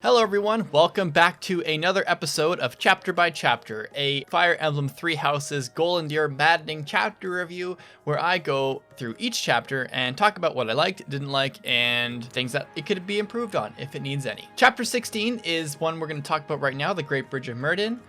Hello everyone, welcome back to another episode of Chapter by Chapter, a Fire Emblem Three Houses Golden Deer Maddening chapter review where I go through each chapter and talk about what I liked, didn't like, and things that it could be improved on if it needs any. Chapter 16 is one we're going to talk about right now, the Great Bridge of Myrddin,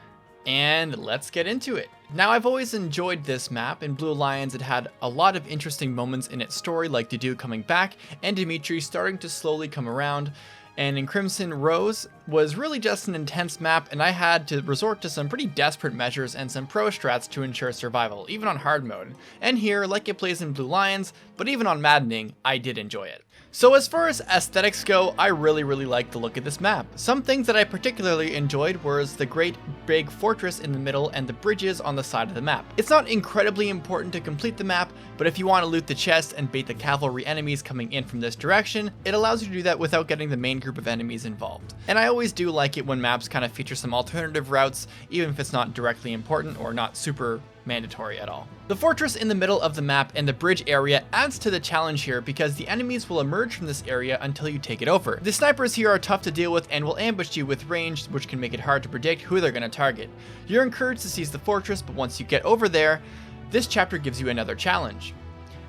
and let's get into it. Now, I've always enjoyed this map. In Blue Lions, it had a lot of interesting moments in its story, like Dedue coming back and Dimitri starting to slowly come around. And in Crimson Rose was really just an intense map, and I had to resort to some pretty desperate measures and some pro strats to ensure survival, even on hard mode. And here, like it plays in Blue Lions, but even on Maddening, I did enjoy it. So as far as aesthetics go, I really like the look of this map. Some things that I particularly enjoyed was the great big fortress in the middle and the bridges on the side of the map. It's not incredibly important to complete the map, but if you want to loot the chest and bait the cavalry enemies coming in from this direction, it allows you to do that without getting the main group of enemies involved. And I always do like it when maps kind of feature some alternative routes, even if it's not directly important or not super mandatory at all. The fortress in the middle of the map and the bridge area adds to the challenge here because the enemies will emerge from this area until you take it over. The snipers here are tough to deal with and will ambush you with range, which can make it hard to predict who they're going to target. You're encouraged to seize the fortress, but once you get over there, this chapter gives you another challenge.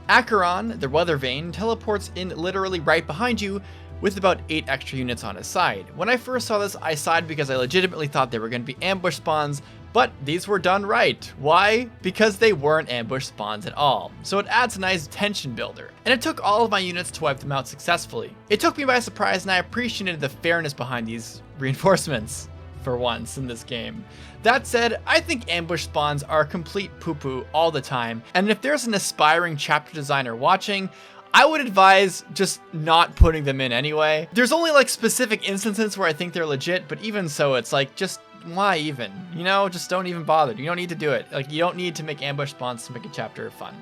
Acheron, the weather vane, teleports in literally right behind you with about 8 extra units on his side. When I first saw this, I sighed because I legitimately thought they were going to be ambush spawns, but these were done right. Why? Because they weren't ambush spawns at all. So it adds a nice tension builder. And it took all of my units to wipe them out successfully. It took me by surprise and I appreciated the fairness behind these reinforcements for once in this game. That said, I think ambush spawns are complete poo-poo all the time. And if there's an aspiring chapter designer watching, I would advise just not putting them in anyway. There's only like specific instances where I think they're legit, but even so, it's like, just why even? You know, just don't even bother. You don't need to do it. Like, you don't need to make ambush spawns to make a chapter fun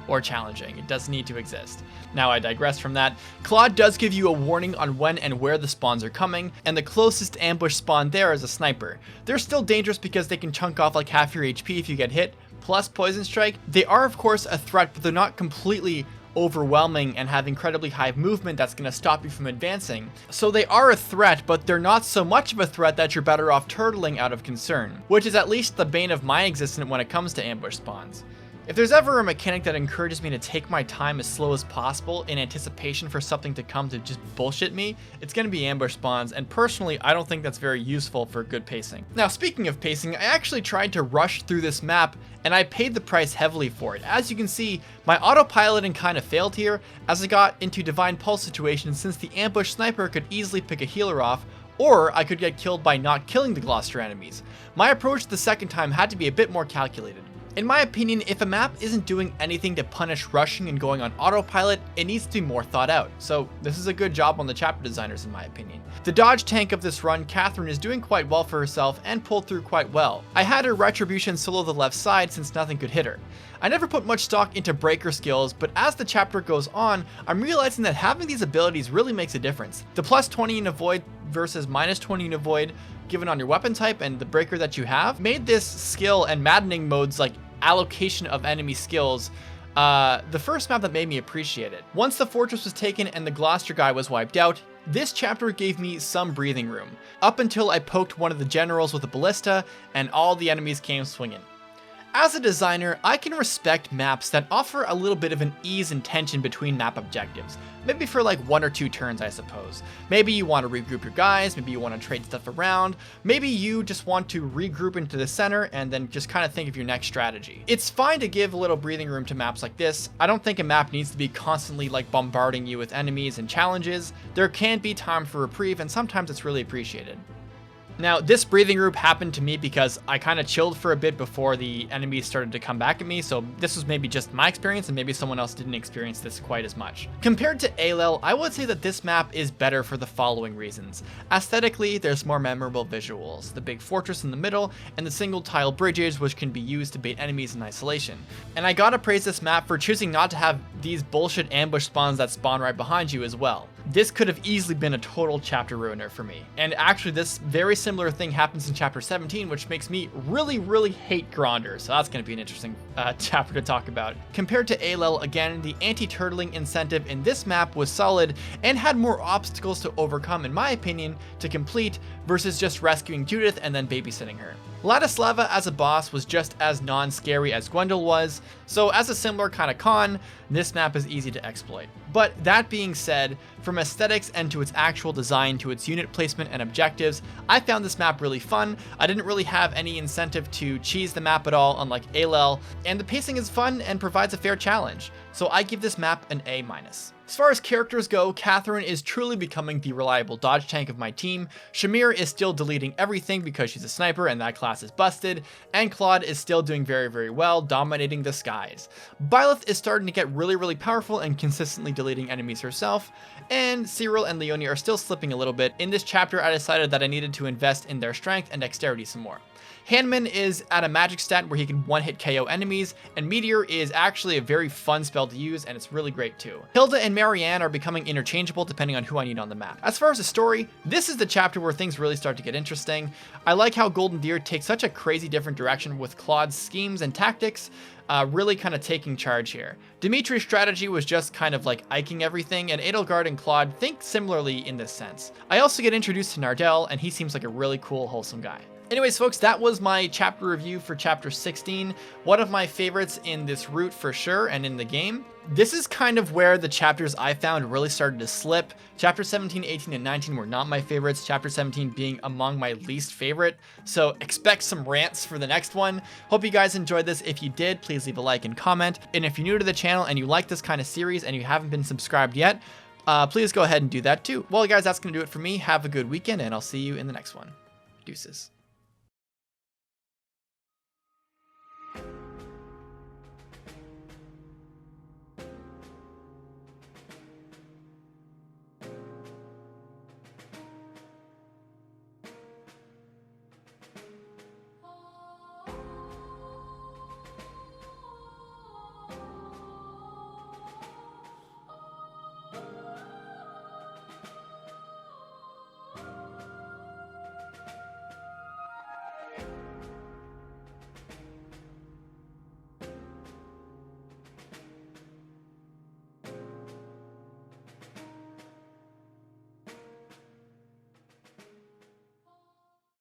or challenging. It doesn't need to exist. Now I digress from that. Claude does give you a warning on when and where the spawns are coming, and the closest ambush spawn there is a sniper. They're still dangerous because they can chunk off like half your HP if you get hit, plus Poison Strike. They are of course a threat, but they're not completely overwhelming and have incredibly high movement that's going to stop you from advancing. So they are a threat, but they're not so much of a threat that you're better off turtling out of concern, which is at least the bane of my existence when it comes to ambush spawns. If there's ever a mechanic that encourages me to take my time as slow as possible in anticipation for something to come to just bullshit me, it's going to be ambush spawns, and personally I don't think that's very useful for good pacing. Now speaking of pacing, I actually tried to rush through this map and I paid the price heavily for it. As you can see, my autopiloting kind of failed here as I got into Divine Pulse situations since the ambush sniper could easily pick a healer off, or I could get killed by not killing the Gloucester enemies. My approach the second time had to be a bit more calculated. In my opinion, if a map isn't doing anything to punish rushing and going on autopilot, it needs to be more thought out. So this is a good job on the chapter designers in my opinion. The dodge tank of this run, Catherine, is doing quite well for herself and pulled through quite well. I had her Retribution solo the left side since nothing could hit her. I never put much stock into breaker skills, but as the chapter goes on, I'm realizing that having these abilities really makes a difference. The plus 20 in avoid versus minus 20 in avoid, given on your weapon type and the breaker that you have, made this skill and maddening modes like allocation of enemy skills the first map that made me appreciate it. Once the fortress was taken and the Gloucester guy was wiped out, this chapter gave me some breathing room, up until I poked one of the generals with a ballista and all the enemies came swinging. As a designer, I can respect maps that offer a little bit of an ease and tension between map objectives. Maybe for like 1 or 2 turns, I suppose. Maybe you want to regroup your guys, maybe you want to trade stuff around, maybe you just want to regroup into the center and then just kind of think of your next strategy. It's fine to give a little breathing room to maps like this. I don't think a map needs to be constantly like bombarding you with enemies and challenges. There can be time for reprieve and sometimes it's really appreciated. Now, this breathing room happened to me because I kind of chilled for a bit before the enemies started to come back at me, so this was maybe just my experience and maybe someone else didn't experience this quite as much. Compared to Alel, I would say that this map is better for the following reasons. Aesthetically, there's more memorable visuals, the big fortress in the middle, and the single tile bridges which can be used to bait enemies in isolation. And I gotta praise this map for choosing not to have these bullshit ambush spawns that spawn right behind you as well. this could have easily been a total chapter ruiner for me. And actually this very similar thing happens in chapter 17, which makes me really hate Gronder. So that's going to be an interesting chapter to talk about. Compared to Alel, again, the anti-turtling incentive in this map was solid and had more obstacles to overcome, in my opinion, to complete versus just rescuing Judith and then babysitting her. Ladislava as a boss was just as non-scary as Gwendol was, so as a similar kind of con, this map is easy to exploit. But that being said, from aesthetics and to its actual design to its unit placement and objectives, I found this map really fun. I didn't really have any incentive to cheese the map at all, unlike Alel, and the pacing is fun and provides a fair challenge, so I give this map an A-. As far as characters go, Catherine is truly becoming the reliable dodge tank of my team, Shamir is still deleting everything because she's a sniper and that class is busted, and Claude is still doing very well, dominating the skies. Byleth is starting to get really powerful and consistently deleting enemies herself, and Cyril and Leonie are still slipping a little bit. In this chapter, I decided that I needed to invest in their strength and dexterity some more. Handman is at a magic stat where he can one-hit KO enemies, and Meteor is actually a very fun spell to use, and it's really great too. Hilda and Marianne are becoming interchangeable depending on who I need on the map. As far as the story, this is the chapter where things really start to get interesting. I like how Golden Deer takes such a crazy different direction with Claude's schemes and tactics, really kind of taking charge here. Dimitri's strategy was just kind of like iking everything, and Edelgard and Claude think similarly in this sense. I also get introduced to Nardell, and he seems like a really cool, wholesome guy. Anyways, folks, that was my chapter review for chapter 16. One of my favorites in this route for sure, and in the game. This is kind of where the chapters I found really started to slip. Chapter 17, 18, and 19 were not my favorites, chapter 17 being among my least favorite. So expect some rants for the next one. Hope you guys enjoyed this. If you did, please leave a like and comment. And if you're new to the channel and you like this kind of series and you haven't been subscribed yet, please go ahead and do that too. Well, guys, that's going to do it for me. Have a good weekend, and I'll see you in the next one. Deuces.